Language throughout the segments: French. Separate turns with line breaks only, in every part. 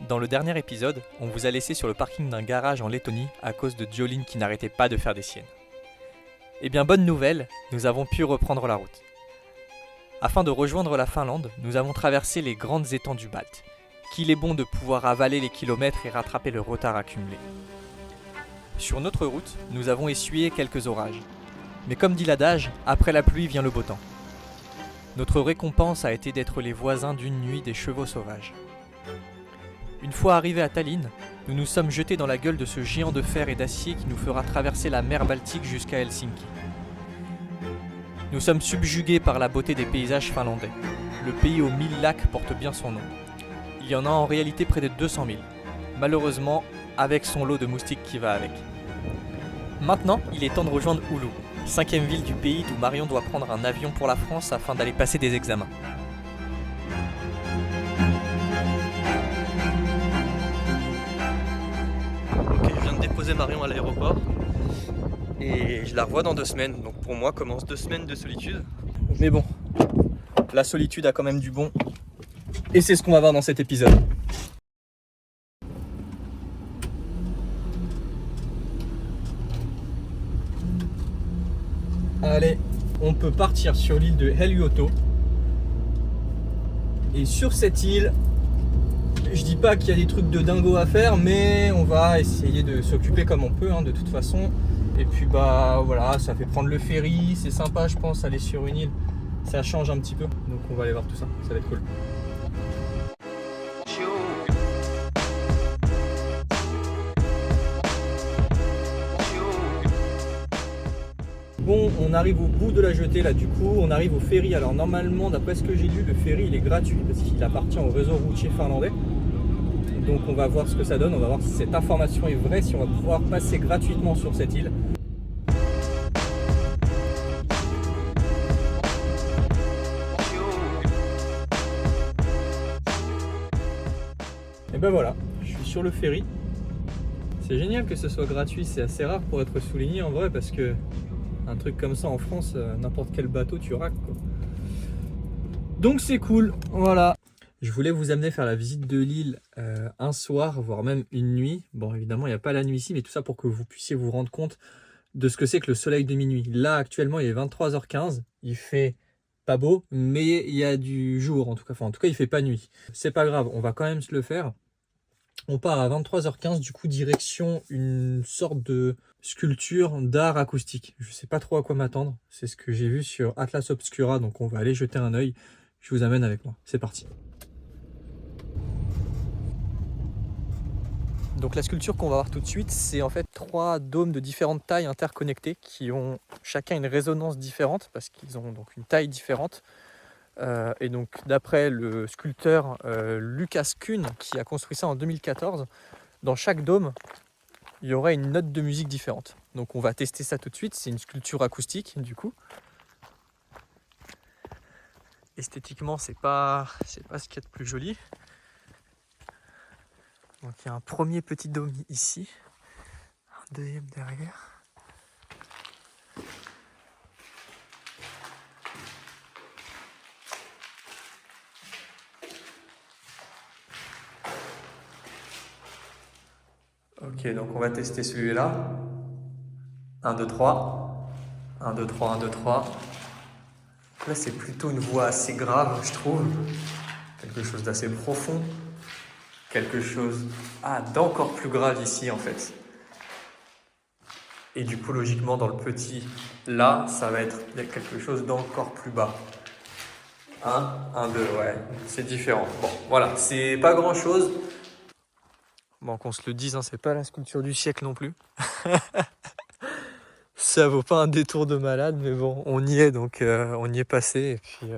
Dans le dernier épisode, on vous a laissé sur le parking d'un garage en Lettonie à cause de Jolene qui n'arrêtait pas de faire des siennes. Eh bien, bonne nouvelle, nous avons pu reprendre la route. Afin de rejoindre la Finlande, nous avons traversé les grandes étendues baltes, qu'il est bon de pouvoir avaler les kilomètres et rattraper le retard accumulé. Sur notre route, nous avons essuyé quelques orages. Mais comme dit l'adage, après la pluie vient le beau temps. Notre récompense a été d'être les voisins d'une nuit des chevaux sauvages. Une fois arrivés à Tallinn, nous nous sommes jetés dans la gueule de ce géant de fer et d'acier qui nous fera traverser la mer Baltique jusqu'à Helsinki. Nous sommes subjugués par la beauté des paysages finlandais. Le pays aux 1000 lacs porte bien son nom. Il y en a en réalité près de 200 000. Malheureusement, avec son lot de moustiques qui va avec. Maintenant, il est temps de rejoindre Oulu, 5e ville du pays d'où Marion doit prendre un avion pour la France afin d'aller passer des examens. Ok, je viens de déposer Marion à l'aéroport et je la revois dans 2 semaines. Donc pour moi, commence 2 semaines de solitude. Mais bon, la solitude a quand même du bon. Et c'est ce qu'on va voir dans cet épisode. Allez, on peut partir sur l'île de Heliuoto. Et sur cette île, je dis pas qu'il y a des trucs de dingo à faire, mais on va essayer de s'occuper comme on peut, de toute façon. Et puis bah voilà, ça fait prendre le ferry, c'est sympa je pense, aller sur une île, ça change un petit peu. Donc on va aller voir tout ça, ça va être cool. Bon, on arrive au bout de la jetée là, du coup, on arrive au ferry. Alors normalement, d'après ce que j'ai lu, le ferry il est gratuit parce qu'il appartient au réseau routier finlandais. Donc on va voir ce que ça donne, on va voir si cette information est vraie, si on va pouvoir passer gratuitement sur cette île. Et ben voilà, je suis sur le ferry. C'est génial que ce soit gratuit, c'est assez rare pour être souligné en vrai parce que un truc comme ça en France, n'importe quel bateau tu raques quoi. Donc c'est cool, voilà. Je voulais vous amener faire la visite de l'île un soir, voire même une nuit. Bon évidemment il n'y a pas la nuit ici, mais tout ça pour que vous puissiez vous rendre compte de ce que c'est que le soleil de minuit. Là actuellement il est 23h15, il fait pas beau, mais il y a du jour en tout cas. Enfin en tout cas il fait pas nuit. C'est pas grave, on va quand même se le faire. On part à 23h15, du coup direction une sorte de sculpture d'art acoustique. Je sais pas trop à quoi m'attendre, c'est ce que j'ai vu sur Atlas Obscura, donc on va aller jeter un œil. Je vous amène avec moi, c'est parti. Donc la sculpture qu'on va voir tout de suite, c'est en fait 3 dômes de différentes tailles interconnectés qui ont chacun une résonance différente parce qu'ils ont donc une taille différente. Et donc d'après le sculpteur Lucas Kuhn qui a construit ça en 2014, dans chaque dôme il y aurait une note de musique différente. Donc on va tester ça tout de suite, c'est une sculpture acoustique du coup. Esthétiquement c'est pas ce qu'il y a de plus joli. Donc il y a un premier petit dôme ici, un deuxième derrière. Ok, donc on va tester celui-là. 1, 2, 3. 1, 2, 3, 1, 2, 3. Là, c'est plutôt une voix assez grave, je trouve. Quelque chose d'assez profond. Quelque chose d'encore plus grave ici, en fait. Et du coup, logiquement, dans le petit, là, ça va être quelque chose d'encore plus bas. 1, 1, 2, ouais, c'est différent. Bon, voilà, c'est pas grand-chose. Bon, qu'on se le dise, c'est pas la sculpture du siècle non plus. Ça vaut pas un détour de malade, mais bon, on y est, donc on y est passé. Et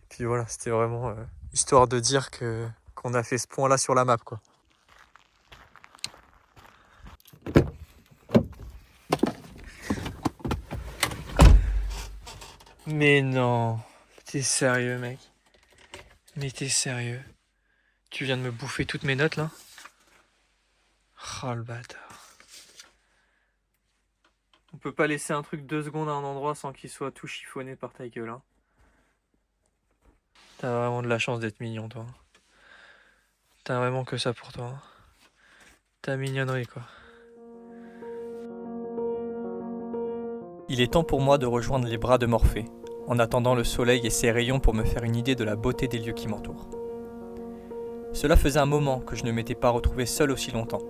puis voilà, c'était vraiment histoire de dire qu'on a fait ce point-là sur la map, quoi. Mais non, t'es sérieux, mec? Mais t'es sérieux? Tu viens de me bouffer toutes mes notes, là? Oh, le bâtard. On peut pas laisser un truc 2 secondes à un endroit sans qu'il soit tout chiffonné par ta gueule, hein. T'as vraiment de la chance d'être mignon, toi. T'as vraiment que ça pour toi. Hein. Ta mignonnerie quoi. Il est temps pour moi de rejoindre les bras de Morphée, en attendant le soleil et ses rayons pour me faire une idée de la beauté des lieux qui m'entourent. Cela faisait un moment que je ne m'étais pas retrouvé seul aussi longtemps.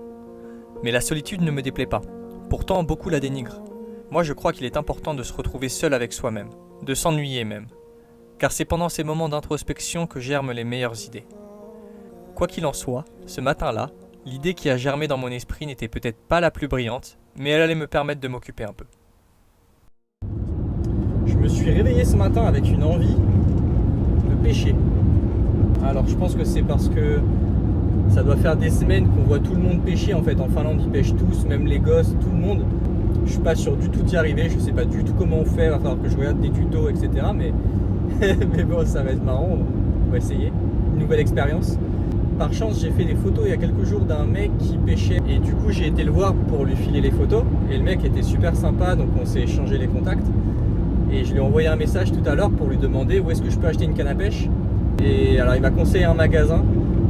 Mais la solitude ne me déplaît pas. Pourtant, beaucoup la dénigrent. Moi, je crois qu'il est important de se retrouver seul avec soi-même, de s'ennuyer même. Car c'est pendant ces moments d'introspection que germent les meilleures idées. Quoi qu'il en soit, ce matin-là, l'idée qui a germé dans mon esprit n'était peut-être pas la plus brillante, mais elle allait me permettre de m'occuper un peu. Je me suis réveillé ce matin avec une envie de pêcher. Alors je pense que c'est parce que ça doit faire des semaines qu'on voit tout le monde pêcher. En fait, en Finlande, ils pêchent tous, même les gosses, tout le monde. Je suis pas sûr du tout d'y arriver, je sais pas du tout comment on fait, il va falloir que je regarde des tutos, etc. Mais, mais bon, ça va être marrant, on va essayer. Une nouvelle expérience. Par chance, j'ai fait des photos il y a quelques jours d'un mec qui pêchait et du coup j'ai été le voir pour lui filer les photos et le mec était super sympa, donc on s'est échangé les contacts et je lui ai envoyé un message tout à l'heure pour lui demander où est-ce que je peux acheter une canne à pêche. Et alors il m'a conseillé un magasin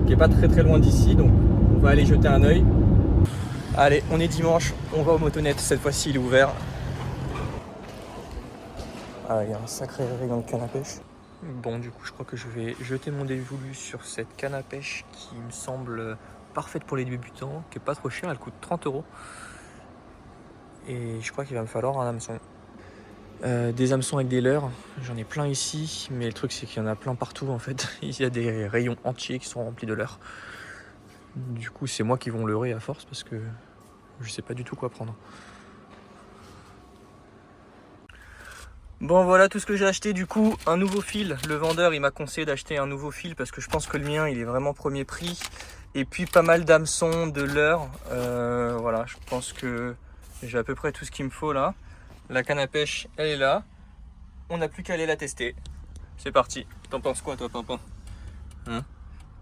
qui est pas très loin d'ici, donc on va aller jeter un œil. Allez, on est dimanche, on va au motonettes, cette fois-ci il est ouvert. Ah, il y a un sacré rayon de canne à pêche. Bon, du coup, je crois que je vais jeter mon dévolu sur cette canne à pêche qui me semble parfaite pour les débutants, qui est pas trop chère, elle coûte 30 €. Et je crois qu'il va me falloir un hameçon. Des hameçons avec des leurres, j'en ai plein ici, mais le truc c'est qu'il y en a plein partout en fait. Il y a des rayons entiers qui sont remplis de leurres. Du coup, c'est moi qui vont leurrer à force parce que je sais pas du tout quoi prendre. Bon, voilà tout ce que j'ai acheté. Du coup, un nouveau fil. Le vendeur il m'a conseillé d'acheter un nouveau fil parce que je pense que le mien il est vraiment premier prix. Et puis pas mal d'hameçons, de leurres. Voilà, je pense que j'ai à peu près tout ce qu'il me faut là. La canne à pêche elle est là. On n'a plus qu'à aller la tester. C'est parti. T'en penses quoi toi, Pimpin? Hein?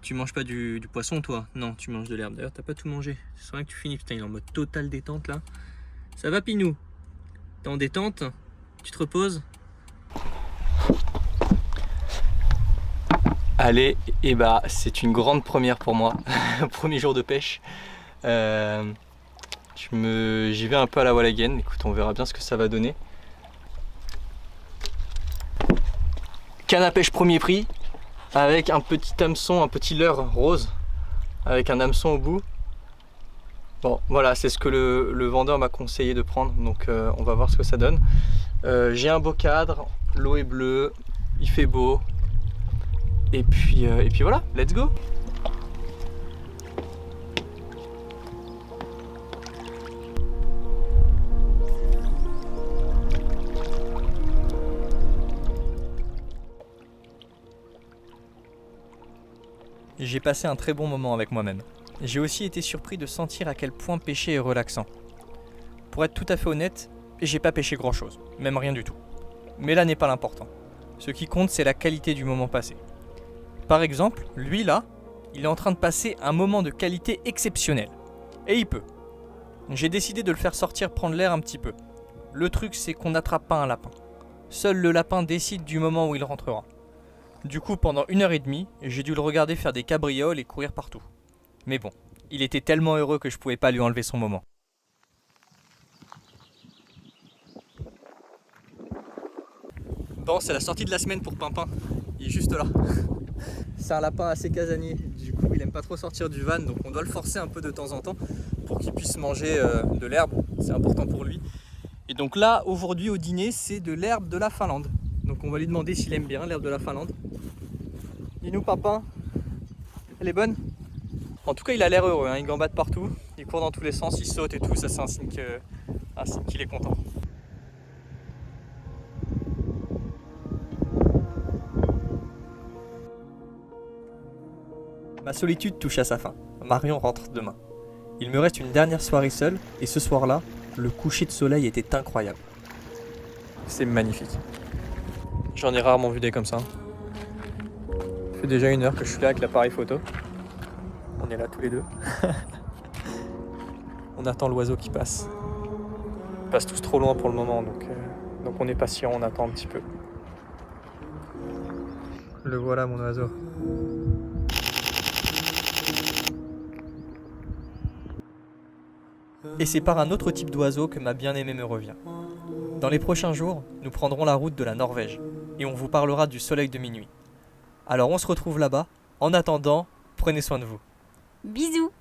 Tu manges pas du poisson toi? Non, tu manges de l'herbe. D'ailleurs t'as pas tout mangé. C'est vrai que tu finis. Putain, il est en mode totale détente là. Ça va, Pinou? T'es en détente? Tu te reposes? Allez, et bah c'est une grande première pour moi. Premier jour de pêche. J'y vais un peu à la wallagaine. Écoute, on verra bien ce que ça va donner. Canne à pêche premier prix. Avec un petit hameçon, un petit leurre rose. Avec un hameçon au bout. Bon, voilà, c'est ce que le vendeur m'a conseillé de prendre. Donc on va voir ce que ça donne. J'ai un beau cadre. L'eau est bleue. Il fait beau. Et puis voilà, let's go! J'ai passé un très bon moment avec moi-même. J'ai aussi été surpris de sentir à quel point pêcher est relaxant. Pour être tout à fait honnête, j'ai pas pêché grand-chose, même rien du tout. Mais là n'est pas l'important. Ce qui compte, c'est la qualité du moment passé. Par exemple, lui là, il est en train de passer un moment de qualité exceptionnel. Et il peut. J'ai décidé de le faire sortir prendre l'air un petit peu. Le truc, c'est qu'on n'attrape pas un lapin. Seul le lapin décide du moment où il rentrera. Du coup, pendant 1h30, j'ai dû le regarder faire des cabrioles et courir partout. Mais bon, il était tellement heureux que je pouvais pas lui enlever son moment. Bon, c'est la sortie de la semaine pour Pimpin. Il est juste là. C'est un lapin assez casanier. Du coup, il aime pas trop sortir du van, donc on doit le forcer un peu de temps en temps pour qu'il puisse manger de l'herbe. C'est important pour lui. Et donc là, aujourd'hui au dîner, c'est de l'herbe de la Finlande. Donc on va lui demander s'il aime bien l'herbe de la Finlande. Dis-nous, Pimpin, elle est bonne? En tout cas, il a l'air heureux, hein. Il gambade partout, il court dans tous les sens, il saute et tout. Ça, c'est un signe qu'il est content. Ma solitude touche à sa fin. Marion rentre demain. Il me reste une dernière soirée seule, et ce soir-là, le coucher de soleil était incroyable. C'est magnifique. J'en ai rarement vu des comme ça. Ça fait déjà 1 heure que je suis là avec l'appareil photo. On est là tous les deux. On attend l'oiseau qui passe. Ils passent tous trop loin pour le moment, donc on est patient, on attend un petit peu. Le voilà, mon oiseau. Et c'est par un autre type d'oiseau que ma bien-aimée me revient. Dans les prochains jours, nous prendrons la route de la Norvège et on vous parlera du soleil de minuit. Alors on se retrouve là-bas. En attendant, prenez soin de vous.
Bisous.